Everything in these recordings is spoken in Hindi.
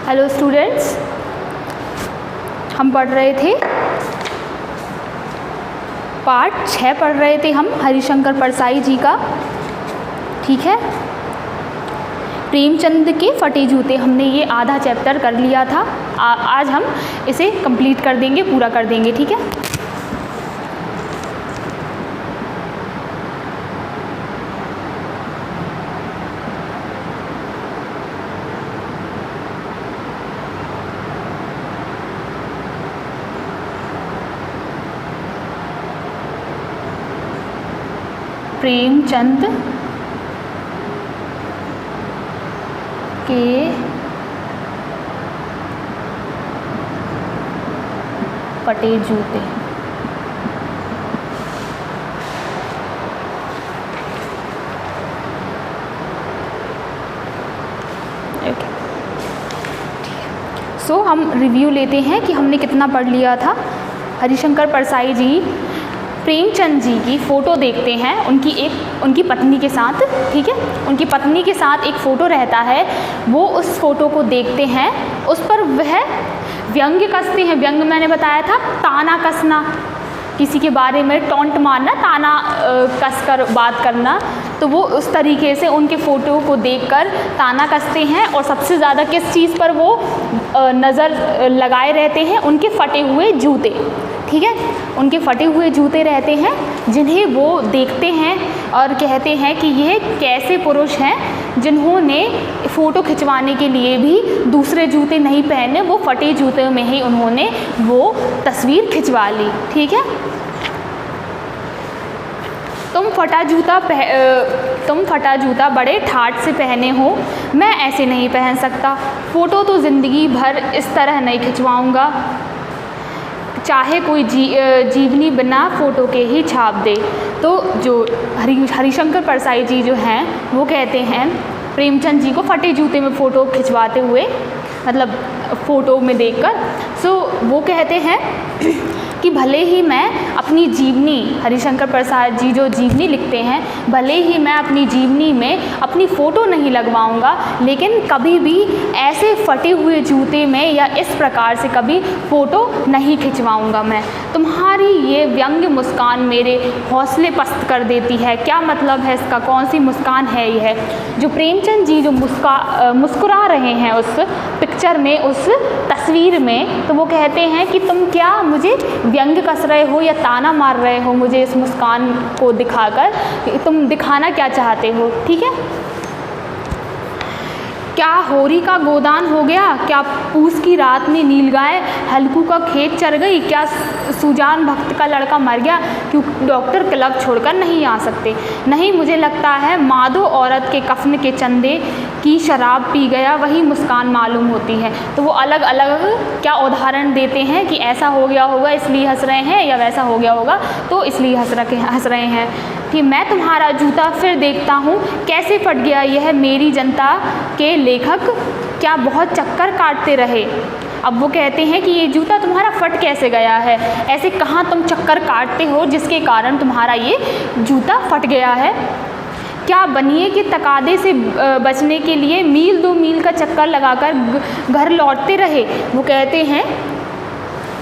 हेलो स्टूडेंट्स, हम पढ़ रहे थे पार्ट 6 पढ़ रहे थे हम हरिशंकर परसाई जी का। ठीक है, प्रेमचंद के फटे जूते, हमने ये आधा चैप्टर कर लिया था। आज हम इसे कंप्लीट कर देंगे, पूरा कर देंगे। ठीक है, प्रेमचंद के फटे जूते। सो हम रिव्यू लेते हैं कि हमने कितना पढ़ लिया था। हरिशंकर परसाई जी प्रेमचंद जी की फ़ोटो देखते हैं, उनकी पत्नी के साथ। ठीक है, उनकी पत्नी के साथ एक फ़ोटो रहता है, वो उस फ़ोटो को देखते हैं, उस पर वह व्यंग्य कसते हैं। व्यंग्य मैंने बताया था, ताना कसना, किसी के बारे में टॉन्ट मारना, ताना कस कर बात करना। तो वो उस तरीके से उनके फ़ोटो को देखकर ताना कसते हैं। और सबसे ज़्यादा किस चीज़ पर वो नज़र लगाए रहते हैं? उनके फटे हुए जूते। ठीक है, उनके फटे हुए जूते रहते हैं, जिन्हें वो देखते हैं और कहते हैं कि यह कैसे पुरुष हैं जिन्होंने फ़ोटो खिंचवाने के लिए भी दूसरे जूते नहीं पहने, वो फटे जूते में ही उन्होंने वो तस्वीर खिंचवा ली। ठीक है, तुम फटा जूता बड़े ठाठ से पहने हो, मैं ऐसे नहीं पहन सकता। फ़ोटो तो ज़िंदगी भर इस तरह नहीं खिंचवाऊँगा, चाहे कोई जीवनी बिना फ़ोटो के ही छाप दे। तो जो हरिशंकर परसाई जी जो हैं, वो कहते हैं प्रेमचंद जी को फटे जूते में फ़ोटो खिंचवाते हुए, मतलब फ़ोटो में देखकर। सो वो कहते हैं कि भले ही मैं अपनी जीवनी, हरिशंकर प्रसाद जी जो जीवनी लिखते हैं, भले ही मैं अपनी जीवनी में अपनी फ़ोटो नहीं लगवाऊंगा, लेकिन कभी भी ऐसे फटे हुए जूते में या इस प्रकार से कभी फ़ोटो नहीं खिंचवाऊंगा मैं। तुम्हारी ये व्यंग्य मुस्कान मेरे हौसले पस्त कर देती है। क्या मतलब है इसका? कौन सी मुस्कान है यह? जो प्रेमचंद जी जो मुस्कुरा रहे हैं उस पिक्चर में, उस तस्वीर में, तो वो कहते हैं कि तुम क्या मुझे व्यंग्य कस रहे हो या ताना मार रहे हो मुझे इस मुस्कान को दिखाकर? तुम दिखाना क्या चाहते हो? ठीक है, क्या होरी का गोदान हो गया? क्या पूस की रात में नीलगाय हल्कू का खेत चर गई? क्या सुजान भक्त का लड़का मर गया? क्यों डॉक्टर क्लब छोड़कर नहीं आ सकते? नहीं, मुझे लगता है मादो औरत के कफन के चंदे की शराब पी गया, वही मुस्कान मालूम होती है। तो वो अलग अलग क्या उदाहरण देते हैं कि ऐसा हो गया होगा इसलिए हंस रहे हैं, या वैसा हो गया होगा तो इसलिए हंस रहे हैं। कि मैं तुम्हारा जूता फिर देखता हूँ, कैसे फट गया यह मेरी जनता के लेखक, क्या बहुत चक्कर काटते रहे? अब वो कहते हैं कि ये जूता तुम्हारा फट कैसे गया है, ऐसे कहाँ तुम चक्कर काटते हो जिसके कारण तुम्हारा ये जूता फट गया है? क्या बनिए के तकादे से बचने के लिए मील 2 मील का चक्कर लगाकर घर लौटते रहे? वो कहते हैं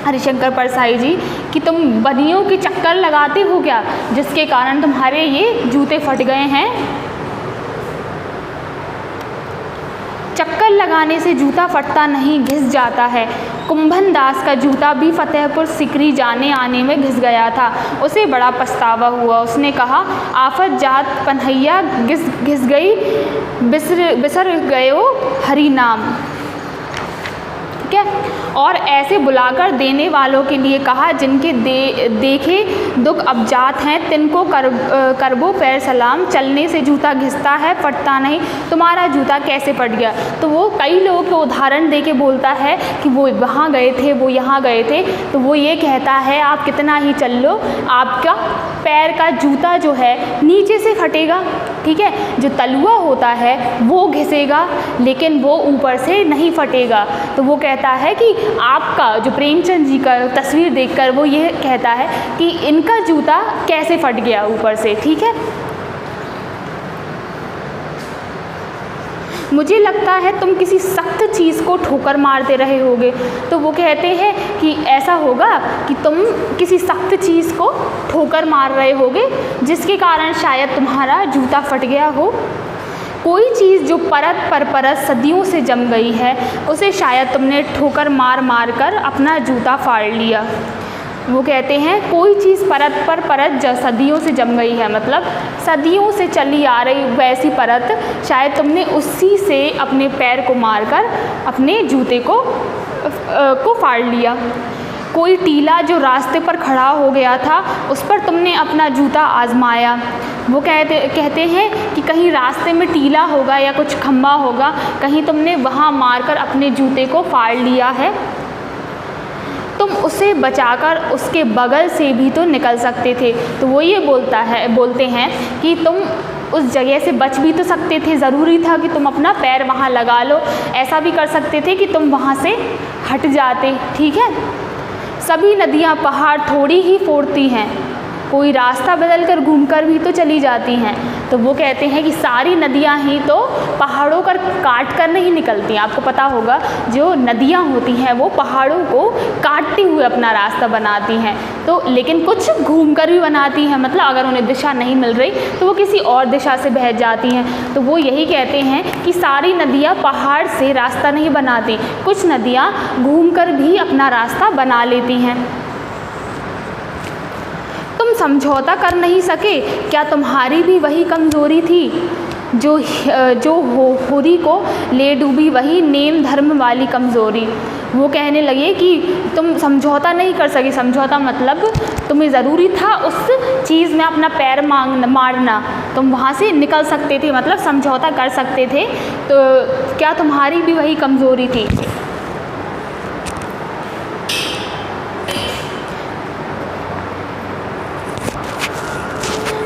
हरिशंकर परसाई जी कि तुम बनियों के चक्कर लगाते हो क्या, जिसके कारण तुम्हारे ये जूते फट गए हैं? चक्कर लगाने से जूता फटता नहीं, घिस जाता है। कुंभन दास का जूता भी फतेहपुर सिकरी जाने आने में घिस गया था, उसे बड़ा पछतावा हुआ। उसने कहा, आफत जात पन्हैया घिस गई, बिसर गयो हरि नाम। ठीक है, और ऐसे बुलाकर देने वालों के लिए कहा, जिनके देखे दुख अबजात हैं, तिनको करबो पैर सलाम। चलने से जूता घिसता है, फटता नहीं, तुम्हारा जूता कैसे फट गया? तो वो कई लोगों को उदाहरण दे के बोलता है कि वो वहाँ गए थे, वो यहाँ गए थे। तो वो ये कहता है, आप कितना ही चल लो, आपका पैर का जूता जो है नीचे से फटेगा। ठीक है, जो तलुआ होता है वो घिसेगा, लेकिन वो ऊपर से नहीं फटेगा। तो वो कहता है कि आपका जो प्रेमचंद जी का तस्वीर देखकर वो ये कहता है कि इनका जूता कैसे फट गया ऊपर से। ठीक है, मुझे लगता है तुम किसी सख्त चीज़ को ठोकर मारते रहे होगे। तो वो कहते हैं कि ऐसा होगा कि तुम किसी सख्त चीज़ को ठोकर मार रहे होगे जिसके कारण शायद तुम्हारा जूता फट गया हो। कोई चीज़ जो परत पर परत सदियों से जम गई है उसे शायद तुमने ठोकर मार मार कर अपना जूता फाड़ लिया। वो कहते हैं कोई चीज़ परत पर परत सदियों से जम गई है, मतलब सदियों से चली आ रही वैसी परत शायद तुमने उसी से अपने पैर को मारकर अपने जूते को फाड़ लिया। कोई टीला जो रास्ते पर खड़ा हो गया था उस पर तुमने अपना जूता आजमाया। वो कहते हैं कि कहीं रास्ते में टीला होगा या कुछ खंभा होगा, कहीं तुमने वहाँ मारकर अपने जूते को फाड़ लिया है। तुम उसे बचाकर उसके बगल से भी तो निकल सकते थे। तो वो ये बोलते हैं कि तुम उस जगह से बच भी तो सकते थे, ज़रूरी था कि तुम अपना पैर वहाँ लगा लो। ऐसा भी कर सकते थे कि तुम वहाँ से हट जाते। ठीक है। सभी नदियाँ पहाड़ थोड़ी ही फोड़ती हैं, कोई रास्ता बदलकर घूमकर भी तो चली जाती हैं। तो वो कहते हैं कि सारी नदियाँ ही तो पहाड़ों पर काट कर नहीं निकलती। आपको पता होगा जो नदियाँ होती हैं वो पहाड़ों को काटते हुए अपना रास्ता बनाती हैं, तो लेकिन कुछ घूमकर भी बनाती हैं, मतलब अगर उन्हें दिशा नहीं मिल रही तो वो किसी और दिशा से बह जाती हैं। तो वो यही कहते हैं कि सारी नदियाँ पहाड़ से रास्ता नहीं बनाती, कुछ नदियाँ घूमकर भी अपना रास्ता बना लेती हैं। तुम समझौता कर नहीं सके, क्या तुम्हारी भी वही कमज़ोरी थी जो होरी को ले डूबी, वही नेम धर्म वाली कमज़ोरी। वो कहने लगे कि तुम समझौता नहीं कर सके। समझौता मतलब तुम्हें ज़रूरी था उस चीज़ में अपना पैर मारना, तुम वहाँ से निकल सकते थे, मतलब समझौता कर सकते थे। तो क्या तुम्हारी भी वही कमज़ोरी थी।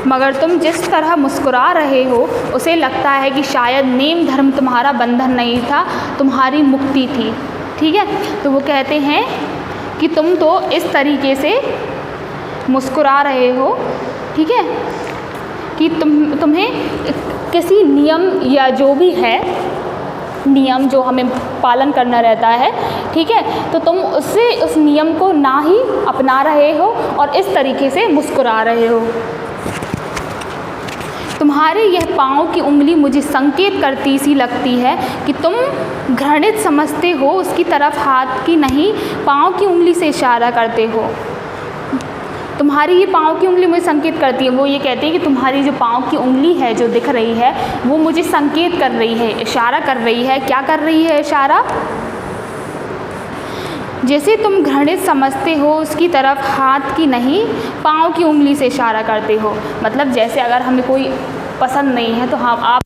मगर तुम जिस तरह मुस्कुरा रहे हो उसे लगता है कि शायद नेम धर्म तुम्हारा बंधन नहीं था, तुम्हारी मुक्ति थी। ठीक है। तो वो कहते हैं कि तुम तो इस तरीके से मुस्कुरा रहे हो, ठीक है, कि तुम्हें किसी नियम या जो भी है नियम जो हमें पालन करना रहता है, ठीक है, तो तुम उस नियम को ना ही अपना रहे हो और इस तरीके से मुस्कुरा रहे हो। तुम्हारे यह पाँव की उंगली मुझे संकेत करती सी लगती है कि तुम घृणित समझते हो, उसकी तरफ हाथ की नहीं पाँव की उंगली से इशारा करते हो। तुम्हारी ये पाँव की उंगली मुझे संकेत करती है। वो ये कहते हैं कि तुम्हारी जो पाँव की उंगली है जो दिख रही है वो मुझे संकेत कर रही है, इशारा कर रही है। क्या कर रही है इशारा? जैसे तुम घृणित समझते हो उसकी तरफ हाथ की नहीं पाँव की उंगली से इशारा करते हो। मतलब जैसे अगर हमें कोई पसंद नहीं है तो हम आप